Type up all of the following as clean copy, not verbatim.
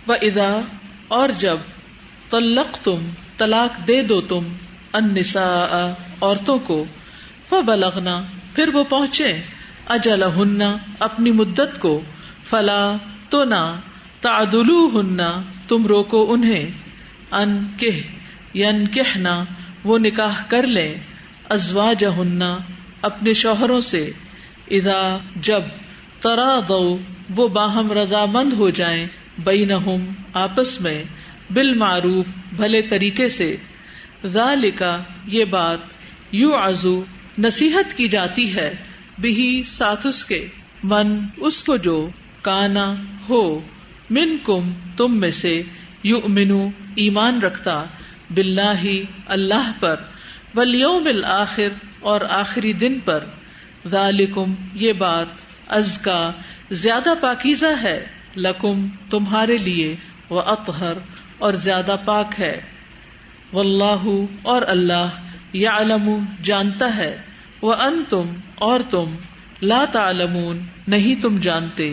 وَإِذَا اور جب طلقتم طلاق دے دو تم النساء عورتوں کو فبلغنا پھر وہ پہنچے اجلہن اپنی مدت کو فلا تو نہ تعدلوہن تم روکو انہیں ان کہ ینکحنا وہ نکاح کر لیں ازواجہن اپنے شوہروں سے اذا جب تراضوا وہ باہم رضامند ہو جائیں بینہم آپس میں بالمعروف بھلے طریقے سے ذالک یہ بات یوعظ نصیحت کی جاتی ہے بہی ساتھ اس کے من اس کو جو کانا ہو منکم تم میں سے یؤمنو ایمان رکھتا باللہ اللہ پر والیوم الآخر اور آخری دن پر ذالکم یہ بات ازکا زیادہ پاکیزہ ہے لکم تمہارے لیے واطہر اور زیادہ پاک ہے واللہ اور اللہ یعلم جانتا ہے وانتم اور تم لا تعلمون نہیں تم جانتے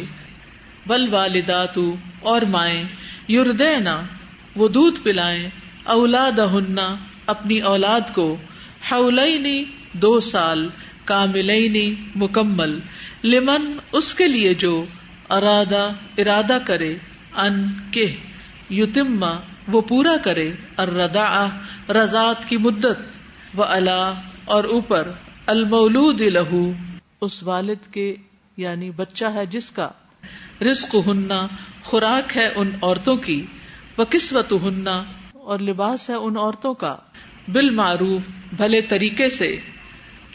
والوالدات اور مائیں یردینا وہ دودھ پلائیں اولادہن اپنی اولاد کو حولین 2 سال کاملین مکمل لمن اس کے لیے جو ارادہ کرے ان کہ یتما وہ پورا کرے الرضاعہ رضاعت کی مدت وعلا اور اوپر المولود لہو اس والد کے یعنی بچہ ہے جس کا رزقہن خوراک ہے ان عورتوں کی وکسوتہن اور لباس ہے ان عورتوں کا بالمعروف بھلے طریقے سے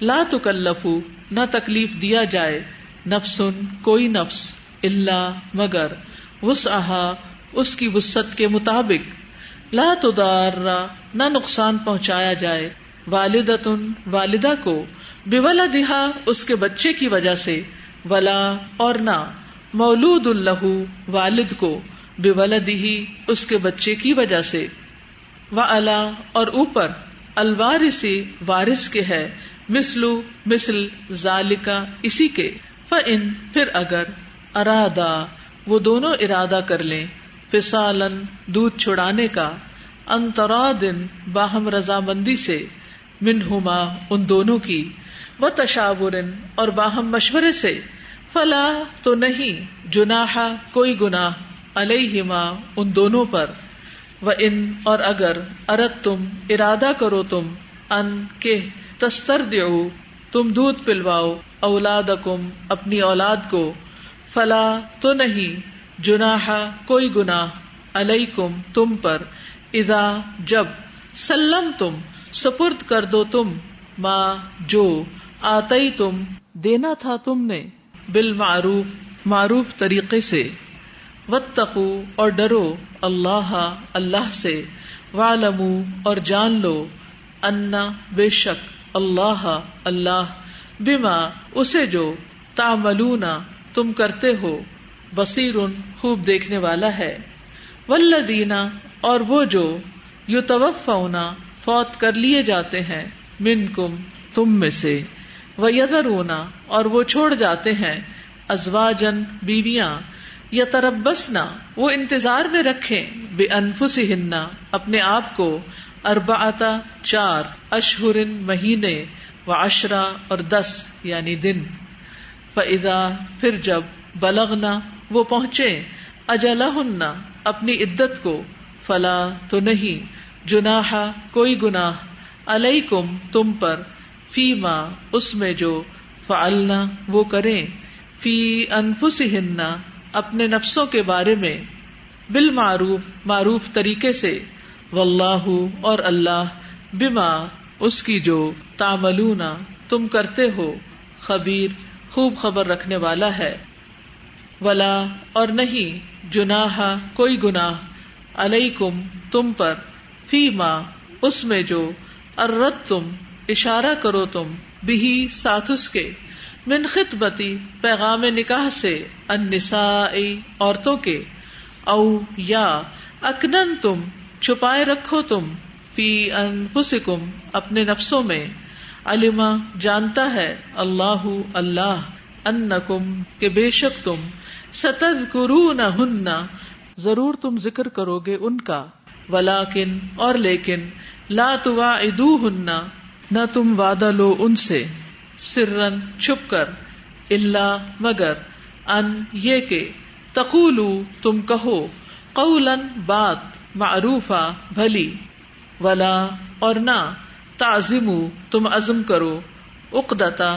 لا تکلف نہ تکلیف دیا جائے نفس کوئی نفس الا مگر وسعها اس کی وسعت کے مطابق لا تضار نہ نقصان پہنچایا جائے والدۃ والدہ کو بولدها اس کے بچے کی وجہ سے ولا اور نہ مولود لہ والد کو بولدہ اس کے بچے کی وجہ سے وعلا اور اوپر الوارث وارث کے ہے مثل ذالکا اسی کے فإن پھر اگر ارادا وہ دونوں ارادہ کر لیں فصالاً دودھ چھڑانے کا ان ترادن باہم رضامندی سے منہما ان دونوں کی وتشاورن اور باہم مشورے سے فلا تو نہیں جناح کوئی گناہ علیہما ان دونوں پر وإن اور اگر اردتم ارادہ کرو تم ان کہ تسترضعوا تم دودھ پلواؤ اولادکم اپنی اولاد کو فلا تو نہیں جناح کوئی گناہ علیکم تم پر اذا جب سلمتم سپرد کر دو تم ما جو آتیتم دینا تھا تم نے بالمعروف معروف طریقے سے واتقوا اور ڈرو اللہ سے وعلموا اور جان لو ان بے شک اللہ بما اسے جو تعملون تم کرتے ہو بصیر خوب دیکھنے والا ہے والذین اور وہ جو یتوفون فوت کر لیے جاتے ہیں منکم تم میں سے ویذرون اور وہ چھوڑ جاتے ہیں ازواجن بیویاں یتربصن وہ انتظار میں رکھیں بانفسہن اپنے آپ کو 4 اشہر مہینے وعشرا اور 10 یعنی دن فاذا پھر جب بلغنا وہ پہنچے اجلہن اپنی عدت کو فلا تو نہیں جناح کوئی گناہ علیکم تم پر فیما اس میں جو فعلنا وہ کریں فی انفسہن اپنے نفسوں کے بارے میں بالمعروف معروف طریقے سے واللہ اور اللہ بما اس کی جو تعملون تم کرتے ہو خبیر خوب خبر رکھنے والا ہے ولا اور نہیں جناح کوئی گناہ علیکم تم پر فیما اس میں جو اردتم اشارہ کرو تم بہی ساتھ اس کے من خطبتی پیغام نکاح سے النساء عورتوں کے او یا اکنن تم چھپائے رکھو تم فی انفسکم اپنے نفسوں میں علما جانتا ہے اللہ انکم کہ بے شک تم ستذکرونہن ضرور تم ذکر کرو گے ان کا، ولیکن اور لیکن، لا تواعدوہن نہ تم وعدہ لو ان سے، سرن چھپ کر، الا مگر، ان یہ کہ، تقولو تم کہو، قولا بات، معروفا بھلی، ولا اور نہ، تعزمو تم عزم کرو، عقدتا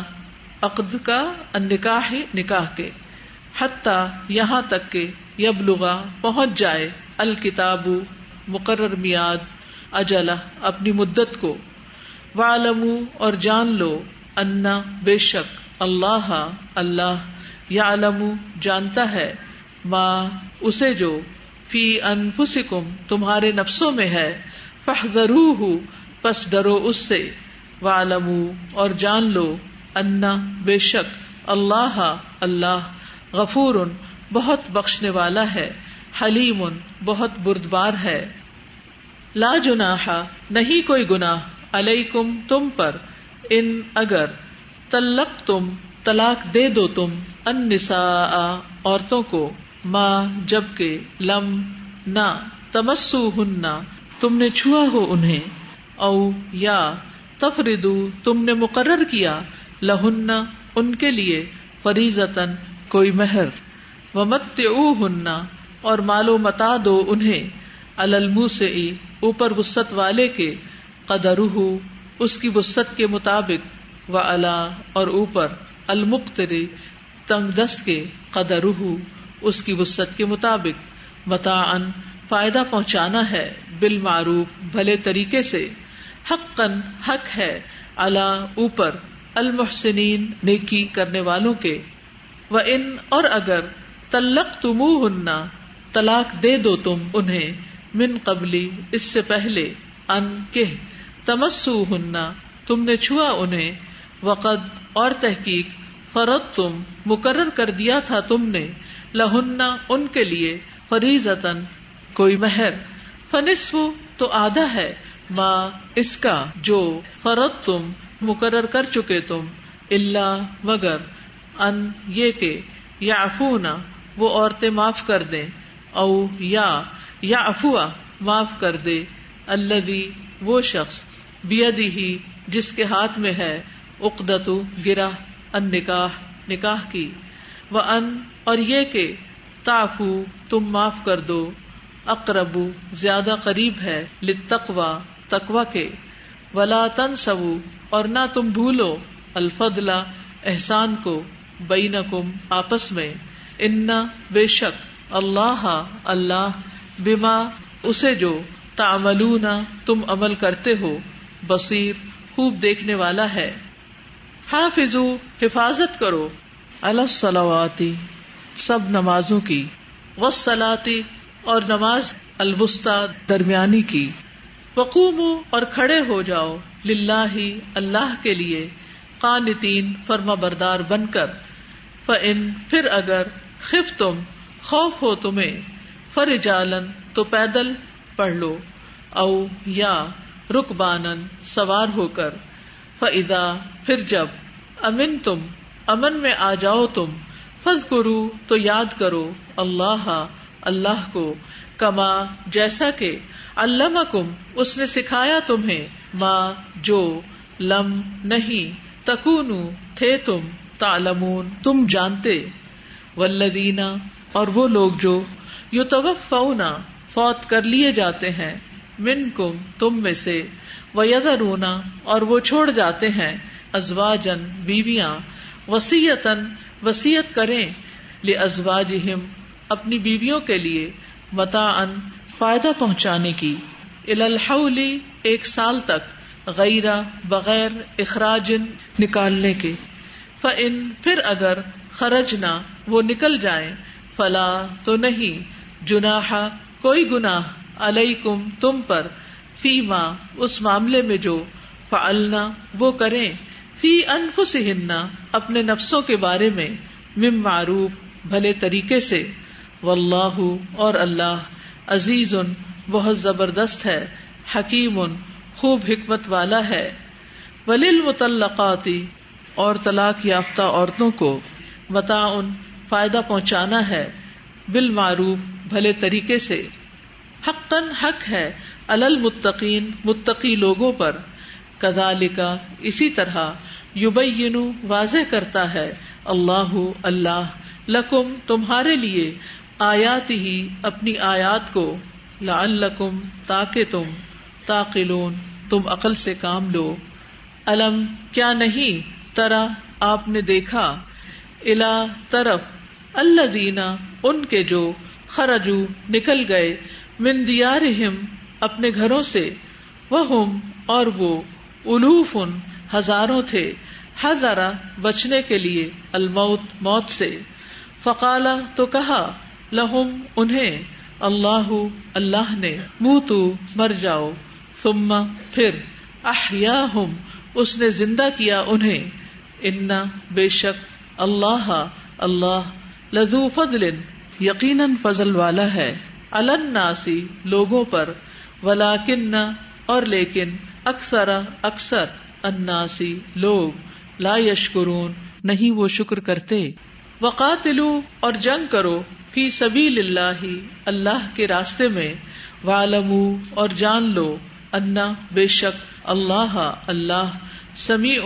عقد کا، النکاح نکاح کے، حتی یہاں تک کہ، یبلغا پہنچ جائے، الکتاب مقرر میعاد، اجلہ اپنی مدت کو، وعلموا اور جان لو، انا بے شک، اللہ اللہ، یعلم جانتا ہے، ما اسے جو، فی انفسکم تمہارے نفسوں میں ہے، فاحذروہ پس ڈرو اس سے، وعلموا اور جان لو، انا بے شک، اللہ اللہ، غفور بہت بخشنے والا ہے، حلیم بہت بردبار ہے، لا جناح نہیں کوئی گناہ، علیکم تم پر، ان اگر، طلقتم طلاق دے دو تم، النساء عورتوں کو، ما جبکہ، لم نہ، تمسوہن تم نے چھوا ہو انہیں، او یا، تفردو تم نے مقرر کیا، لہن ان کے لیے، فریضتاً کوئی مہر، ومتعوہن اور مال و متاع دو انہیں، علی الموسع اوپر وسعت والے کے، قدرہ اس کی وسعت کے مطابق، وعلی اور اوپر، المقتر تنگ دست کے، قدرہ اس کی وسعت کے مطابق، متاعن فائدہ پہنچانا ہے، بالمعروف بھلے طریقے سے، حقاً حق ہے، علی اوپر، المحسنین نیکی کرنے والوں کے، وَإِنْ اور اگر، طلقتموہن طلاق دے دو تم انہیں، من قبلی اس سے پہلے، ان کہ، تمسوہن تم نے چھوا انہیں، وقد اور تحقیق، فرضتم مقرر کر دیا تھا تم نے، لہن ان کے لیے، فریضتاً کوئی مہر، فنصف تو آدھا ہے، ما اس کا جو، فرضتم مقرر کر چکے تم، الا مگر، ان یہ کہ، یعفونا وہ عورتیں معاف کر دیں، او یا، یعفو معاف کر دے، الذی وہ شخص، بیدہ جس کے ہاتھ میں ہے، عقدۃ گرہ، النکاح نکاح کی، وان اور یہ کہ، تعفو تم معاف کر دو، اقرب زیادہ قریب ہے، للتقوی تقوی کے، ولا تنسوا اور نہ تم بھولو، الفضل احسان کو، بینکم آپس میں، ان بے شک، اللہ اللہ، بما اسے جو، تعملون تم عمل کرتے ہو، بصیر خوب دیکھنے والا ہے، حافظو حفاظت کرو، علی الصلوات سب نمازوں کی، والصلاۃ اور نماز، الوسطی درمیانی کی، وقوموا اور کھڑے ہو جاؤ، للہ اللہ کے لیے، قانتین فرما بردار بن کر، فإن پھر اگر، خفتم خوف ہو تمہیں، فرجالاً تو پیدل پڑھ لو، او یا، رکباناً سوار ہو کر، فإذا پھر جب، امنتم امن میں آ جاؤ تم، فاذکروا تو یاد کرو، اللہ اللہ کو، کما جیسا کہ، علمکم اس نے سکھایا تمہیں، ما جو، لم نہیں، تکونوا تھے تم، تعلمون تم جانتے، والذین اور وہ لوگ جو، یتوفون فوت کر لیے جاتے ہیں، منکم تم میں سے، ویذرون اور وہ چھوڑ جاتے ہیں، ازواجن بیویاں، وصیتاً وصیت کریں، لازواجہم اپنی بیویوں کے لیے، متاعن فائدہ پہنچانے کی، الی الحول ایک سال تک، غیر بغیر، اخراج نکالنے کے، فإن پھر اگر، خرجنا وہ نکل جائیں، فلا تو نہیں، جناح کوئی گناہ، علیکم تم پر، فیما اس معاملے میں جو، فعلنا وہ کریں، فی انفسہن اپنے نفسوں کے بارے میں، من معروف بھلے طریقے سے، واللہ اور اللہ، عزیز بہت زبردست ہے، حکیم خوب حکمت والا ہے، وللمطلقات اور طلاق یافتہ عورتوں کو، متاع فائدہ پہنچانا ہے، بالمعروف بھلے طریقے سے. حقاً حق ہے علی المتقین متقی لوگوں پر. کذالک اسی طرح یبین واضح کرتا ہے اللہ اللہ لکم تمہارے لیے آیاتہ اپنی آیات کو لعلکم تاکہ تم تعقلون تم عقل سے کام لو. علم کیا نہیں ترا آپ نے دیکھا الی طرف الذین ان کے جو خرجوا نکل گئے من دیارہم اپنے گھروں سے وہم اور وہ الوف ہزاروں تھے حذر بچنے کے لیے الموت موت سے. فقال تو کہا لہم انہیں اللہ اللہ نے موتو مر جاؤ ثم پھر احیاہم اس نے زندہ کیا انہیں. ان بے شک اللہ اللہ لذو فضل یقیناً فضل والا ہے علی الناس لوگوں پر ولکن اور لیکن اکثر الناس لوگ لا یشکرون نہیں وہ شکر کرتے. وقاتلوا اور جنگ کرو فی سبیل اللہ اللہ کے راستے میں. وعلموا اور جان لو ان بے شک اللہ اللہ سمیع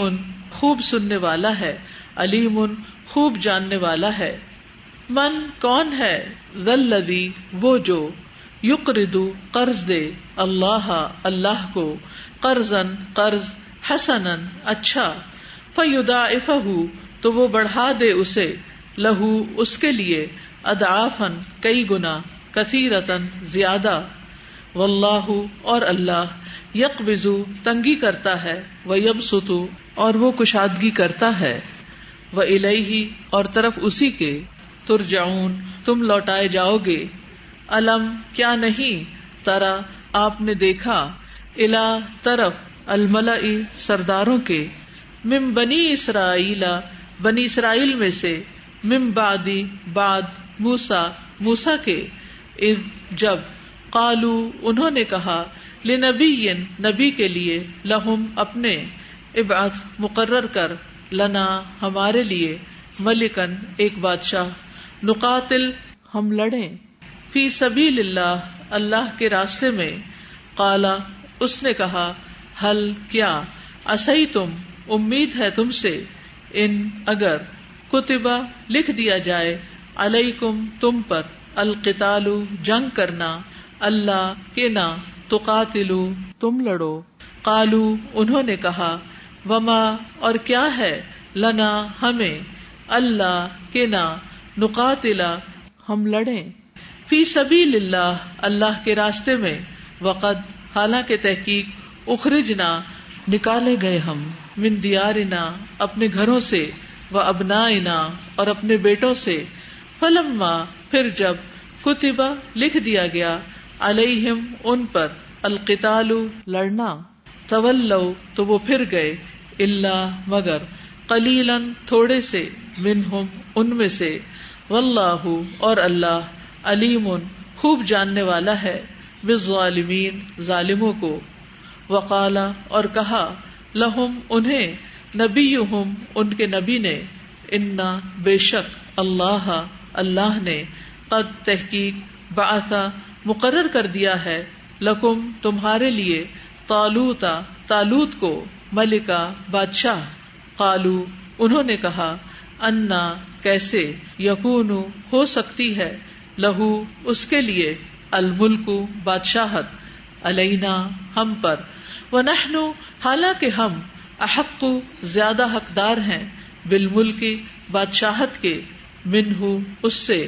خوب سننے والا ہے علیم خوب جاننے والا ہے. من کون ہے ذی وہ جو یقرض قرض دے اللہ اللہ کو قرضا قرض حسنا اچھا فیضاعفہ تو وہ بڑھا دے اسے لہو اس کے لیے اضعافا کئی گنا کثیرتن زیادہ. واللہ اور اللہ یقبض تنگی کرتا ہے ویبسط اور وہ کشادگی کرتا ہے. وإلیہ اور طرف اسی کے ترجعون تم لوٹائے جاؤ گے. علم کیا نہیں ترا آپ نے دیکھا الی طرف الملأ سرداروں کے من بنی اسرائیل بنی اسرائیل میں سے من بعد موسیٰ کے اذ جب قالو انہوں نے کہا لنبی نبی کے لیے لہم اپنے ابعث مقرر کر لنا ہمارے لیے ملکن ایک بادشاہ نقاتل ہم لڑیں فی سبیل اللہ اللہ کے راستے میں. قالا اس نے کہا حل کیا عصیتم امید ہے تم سے ان اگر کتبہ لکھ دیا جائے علیکم تم پر القتال جنگ کرنا اللہ کے نہ تقاتلو تم لڑو. قالو انہوں نے کہا وما اور کیا ہے لنا ہمیں اللہ کے نہ نقاتلا ہم لڑیں فی سبیل اللہ اللہ کے راستے میں. وقد حالانکہ تحقیق اخرجنا نکالے گئے ہم من دیارنا اپنے گھروں سے و ابنائنا اور اپنے بیٹوں سے. فلما پھر جب کتبہ لکھ دیا گیا علیہم ان پر القتال لڑنا تولوا تو وہ پھر گئے الا مگر قلیلا تھوڑے سے منہم ان میں سے. واللہ اور اللہ علیم خوب جاننے والا ہے بالظالمین ظالموں کو. وقالا اور کہا لہم انہیں نبیہم ان کے نبی نے انا بے شک اللہ اللہ نے قد تحقیق بعثا مقرر کر دیا ہے لکم تمہارے لیے طالوتا طالوت کو ملکا بادشاہ. قالو انہوں نے کہا انا کیسے یکون ہو سکتی ہے لہو اس کے لیے الملک بادشاہت علینا ہم پر ونحن حالانکہ ہم احق زیادہ حقدار ہیں بالملک بادشاہت کے منہ اس سے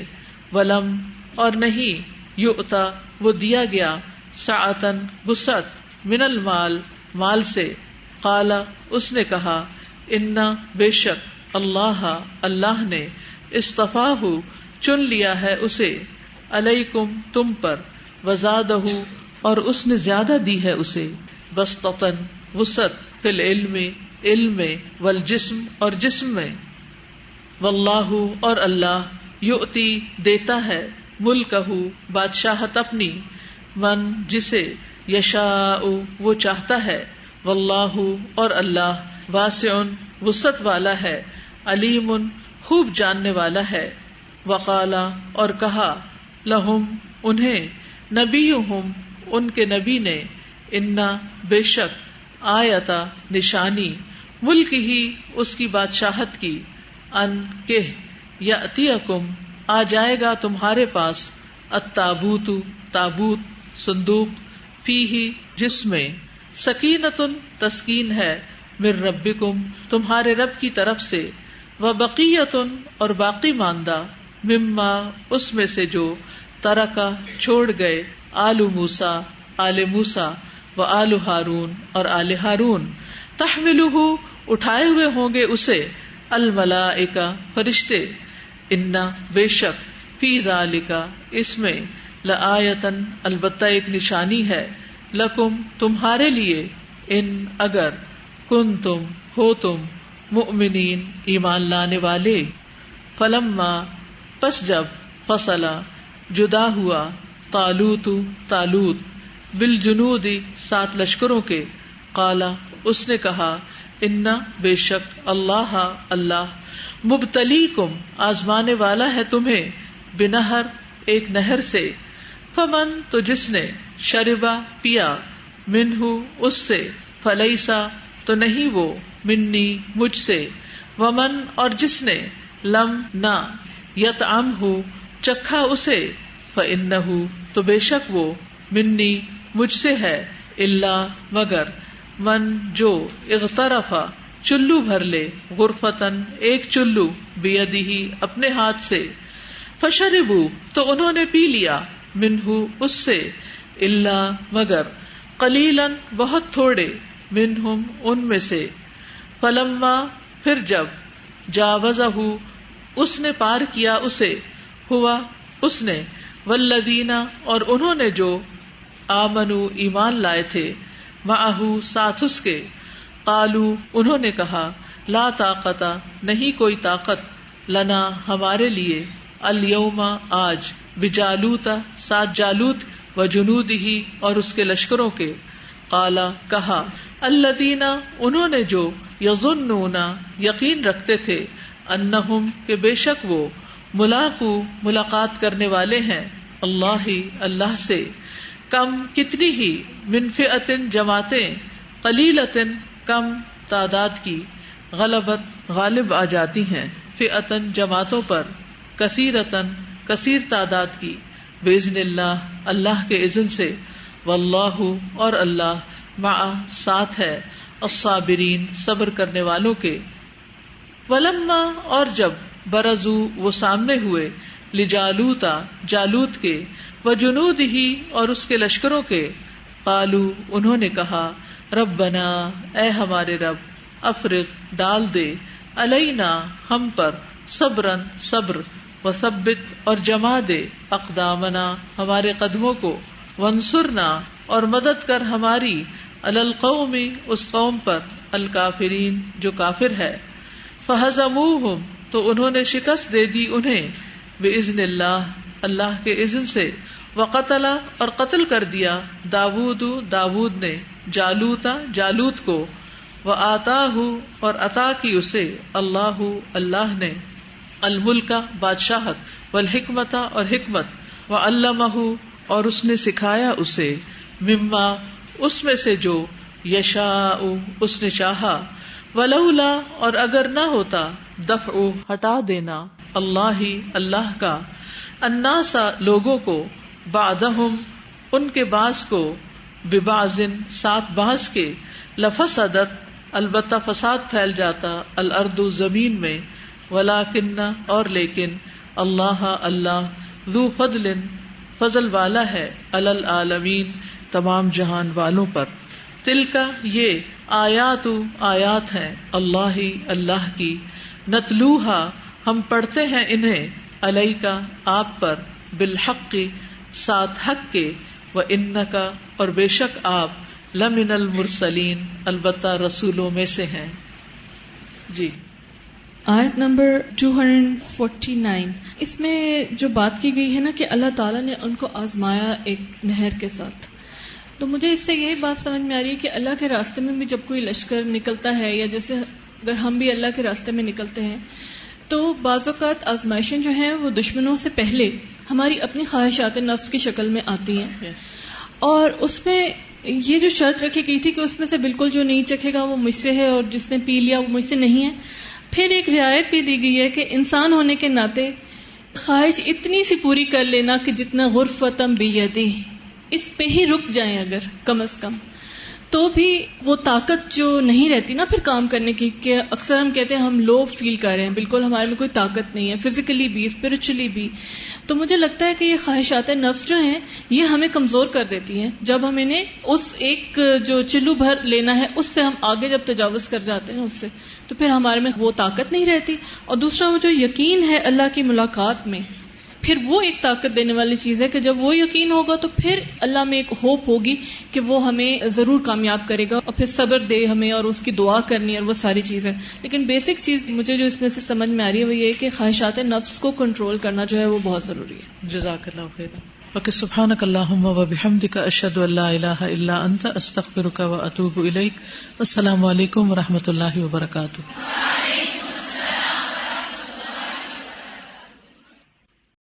ولم اور نہیں یؤتا وہ دیا گیا سعتن وسعت من المال مال سے. قالا اس نے کہا انا بے شک اللہ اللہ نے اصطفاہ چن لیا ہے اسے علیکم تم پر وزادہ اور اس نے زیادہ دی ہے اسے بسطتن وسعت فی العلم علم میں والجسم اور جسم میں. واللہ اور اللہ یؤتی دیتا ہے ملکہ بادشاہت اپنی من جسے یشاء وہ چاہتا ہے. واللہ اور اللہ واسع وسعت والا ہے علیم خوب جاننے والا ہے. وقالا اور کہا لہم انہیں، نبیہم ان کے نبی نے، انا بے شک، آیتا نشانی، ملک ہی اس کی بادشاہت کی، ان کہ یاتیکم آ جائے گا تمہارے پاس، التابوت تابوت صندوق، فیہ جس میں، سکینۃ تسکین ہے، من ربکم تمہارے رب کی طرف سے، وبقیۃ اور باقی ماندہ، مما اس میں سے جو، ترکا چھوڑ گئے، آل موسیٰ آل موسیٰ، و آل ہارون اور آل ہارون، تحملہ اٹھائے ہوئے ہوں گے اسے، الملائکہ فرشتے، انا بے شک، فی ذالک اس میں، لآیۃ البتہ ایک نشانی ہے، لکم تمہارے لیے، ان اگر، کنتم ہو تم، مؤمنین ایمان لانے والے، فلما پس جب، فصلا جدا ہوا، طالوت طالوت، بالجنود سات لشکروں کے، قالا اس نے کہا، انا بے شک، اللہ اللہ، مبتلیکم آزمانے والا ہے تمہیں، بنہر ایک نہر سے، فمن تو جس نے، شربا پیا، منہ اس سے، فلیسا تو نہیں وہ، منی مجھ سے، ومن اور جس نے، لم نہ، یطعمہ چکھا اسے، فإنہ تو بے شک وہ، منی مجھ سے ہے، الا مگر، من جو، اغترف چلو بھر لے، غرفتن ایک چلو، بیدہ اپنے ہاتھ سے، فشربوا تو انہوں نے پی لیا، منہ اس سے، الا مگر، قلیلا بہت تھوڑے، منہم ان میں سے، فلما پھر جب، جاوزہ اس نے پار کیا اسے، ہوا اس نے، والذین اور انہوں نے جو، آمنوا ایمان لائے تھے، معہ ساتھ اس کے، قالو انہوں نے کہا، لا طاقت نہیں کوئی طاقت، لنا ہمارے لیے، الیوم آج، بجالوت ساتھ جالوت، وجنودہ اور اس کے لشکروں کے، قالا کہا، الذین انہوں نے جو، یظنون یقین رکھتے تھے، انہم کہ بے شک وہ، ملاقو ملاقات کرنے والے ہیں، اللہ اللہ سے، کم کتنی ہی، من فئۃ جماعتیں، قلیلۃ کم تعداد کی، غلبت غالب آ جاتی ہیں، فئۃ جماعتوں پر، کثیرۃ کثیر تعداد کی، باذن اللہ اللہ کے اذن سے، واللہ اور اللہ، مع ساتھ ہے، الصابرین صبر کرنے والوں کے، ولما اور جب، برزو وہ سامنے ہوئے، لجالوتا جالوت کے، وجنودہ اور اس کے لشکروں کے، قالو انہوں نے کہا، ربنا اے ہمارے رب، افرغ ڈال دے، علینا ہم پر، صبرا صبر، وثبت اور جما دے، اقدامنا ہمارے قدموں کو، وانصرنا اور مدد کر ہماری، علی القوم اس قوم پر، الکافرین جو کافر ہے، فہزموہم تو انہوں نے شکست دے دی انہیں، باذن اللہ اللہ کے اذن سے، وقتل اور قتل کر دیا، داود داود نے، جالوتا جالوت کو، وآتاہ اور عطا کی اسے، اللہ اللہ نے، الملک بادشاہت، والحکمت اور حکمت، وعلمہ اور اس نے سکھایا اسے، مما اس میں سے جو، یشاء اس نے چاہا، ولولا اور اگر نہ ہوتا، دفع ہٹا دینا، اللہ اللہ کا، الناس لوگوں کو، بعدہم ان کے بعض کو، ببعض ساتھ بعض کے، لفسدت البتہ فساد پھیل جاتا، الارض زمین میں، ولکن اور لیکن، اللہ اللہ، ذو فضل فضل والا ہے، علی العالمین تمام جہان والوں پر، تلکا یہ، آیات آیات ہیں، اللہ اللہ کی، نتلوہا ہم پڑھتے ہیں انہیں، علیکا آپ پر، بالحق ساتھ حق کے، وانکا اور بے شک آپ، لمن المرسلین البتہ رسولوں میں سے ہیں۔ جی آیت نمبر 249، اس میں جو بات کی گئی ہے نا کہ اللہ تعالیٰ نے ان کو آزمایا ایک نہر کے ساتھ، تو مجھے اس سے یہی بات سمجھ میں آ رہی ہے کہ اللہ کے راستے میں بھی جب کوئی لشکر نکلتا ہے، یا جیسے اگر ہم بھی اللہ کے راستے میں نکلتے ہیں تو بعض اوقات آزمائشیں جو ہیں وہ دشمنوں سے پہلے ہماری اپنی خواہشات نفس کی شکل میں آتی ہیں، اور اس میں یہ جو شرط رکھی گئی تھی کہ اس میں سے بالکل جو نہیں چکھے گا وہ مجھ سے ہے، اور جس نے پی لیا وہ مجھ سے نہیں ہے. پھر ایک رعایت بھی دی گئی ہے کہ انسان ہونے کے ناطے خواہش اتنی سی پوری کر لینا کہ جتنا غرفتم بیدی، اس پہ ہی رک جائیں اگر کم از کم، تو بھی وہ طاقت جو نہیں رہتی نا پھر کام کرنے کی، کہ اکثر ہم کہتے ہیں ہم لو فیل کر رہے ہیں، بالکل ہمارے میں کوئی طاقت نہیں ہے، فزیکلی بھی اسپرچولی بھی. تو مجھے لگتا ہے کہ یہ خواہشات نفس جو ہیں یہ ہمیں کمزور کر دیتی ہیں جب ہم انہیں اس ایک جو چلو بھر لینا ہے اس سے ہم آگے جب تجاوز کر جاتے ہیں نا اس سے، تو پھر ہمارے میں وہ طاقت نہیں رہتی. اور دوسرا وہ جو یقین ہے اللہ کی ملاقات میں، پھر وہ ایک طاقت دینے والی چیز ہے کہ جب وہ یقین ہوگا تو پھر اللہ میں ایک ہوپ ہوگی کہ وہ ہمیں ضرور کامیاب کرے گا، اور پھر صبر دے ہمیں اور اس کی دعا کرنی اور وہ ساری چیزیں. لیکن بیسک چیز مجھے جو اس میں سے سمجھ میں آ رہی ہے وہ یہ کہ خواہشات نفس کو کنٹرول کرنا جو ہے وہ بہت ضروری ہے. جزاک اللہ خیر. اوکے، سبحانک اللہم و بحمدک، اشہد ان لا الہ الا انت، استغفرک و اتوب الیک. السلام علیکم و رحمۃ اللہ وبرکاتہ.